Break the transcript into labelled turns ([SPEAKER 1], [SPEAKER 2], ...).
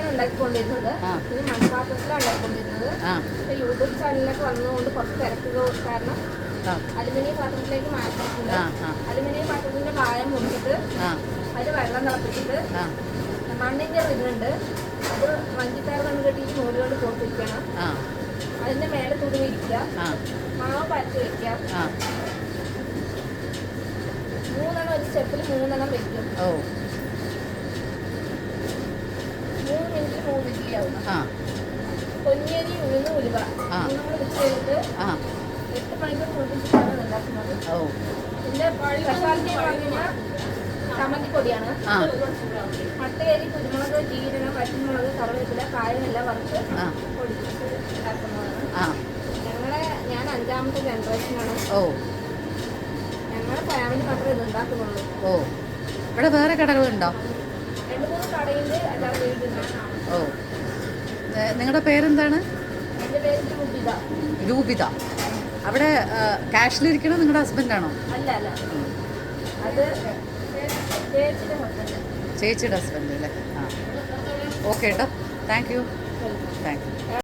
[SPEAKER 1] അടുപ്പിലാണ് ഉണ്ടാക്കിക്കൊണ്ടിരുന്നത്. പിന്നെ മൺപാത്രത്തിലാണ് ഉണ്ടാക്കിക്കൊണ്ടിരുന്നത്. യൂട്യൂബ് ചാനലിലൊക്കെ വന്നതുകൊണ്ട് കുറച്ച് തിരക്കുകൾ കാരണം അലുമിനിയം പാത്രത്തിലേക്ക് മാറ്റിയിട്ടുണ്ട്. അലുമിനിയം പാത്രത്തിന്റെ കായം മുറിച്ചിട്ട് അതിൽ വെള്ളം തിളപ്പിച്ചിട്ട് മണ്ണിന്റെ ഇതുണ്ട്, അത് മഞ്ചിത്താറ് മണ്ണ് കെട്ടിയിട്ട് നൂലുകൊണ്ട് കൊടുത്തിരിക്കണം. അതിന്റെ മേലെ തുണി വിരിക്കുക, മാവ് പരത്തി വെക്കാം. 3 ഒരു സ്റ്റെപ്പിൽ 3 വെക്കും. 3 മിനിറ്റ് 3 ഇഡ്ഡലിയാവും. പൊന്നിയരി ഉഴുന്ന് ഉലുവ നമ്മൾ മിക്സ് ചെയ്തിട്ട് 8 മണിക്കൂർ കുളിപ്പിച്ചിട്ടാണ് ഉണ്ടാക്കുന്നത്. ഇതിന്റെ സ്പെഷ്യാലിറ്റി എന്ന് പറഞ്ഞാൽ ചമ്മന്തിപ്പൊടിയാണ്. മട്ടയരി, കുരുമുളക്, ജീരകം, പച്ചമുളക്, കറിവേപ്പില, കായമെല്ലാം വറുത്ത് പൊടിച്ചിട്ട് ഉണ്ടാക്കുന്നതാണ്. ഞാൻ 5ാമത്തെ ജനറേഷനാണ്. ഞങ്ങളുടെ ഫാമിലി മാത്രമേ ഇത് ഉണ്ടാക്കുന്നുള്ളൂ.
[SPEAKER 2] ഇവിടെ വേറെ കടകളുണ്ടോ?
[SPEAKER 1] 2-3 കടയുണ്ട്, അല്ലാതെ വീടുണ്ട്.
[SPEAKER 2] നിങ്ങളുടെ പേരെന്താണ്?
[SPEAKER 1] എൻ്റെ പേര് രൂപിത.
[SPEAKER 2] രൂപിത. അവിടെ ക്യാഷിലിരിക്കണോ നിങ്ങളുടെ ഹസ്ബൻഡാണോ?
[SPEAKER 1] അല്ല, അത്
[SPEAKER 2] ചേച്ചിയുടെ ഹസ്ബൻഡ് അല്ലേ? ഓക്കെ കേട്ടോ, താങ്ക് യു.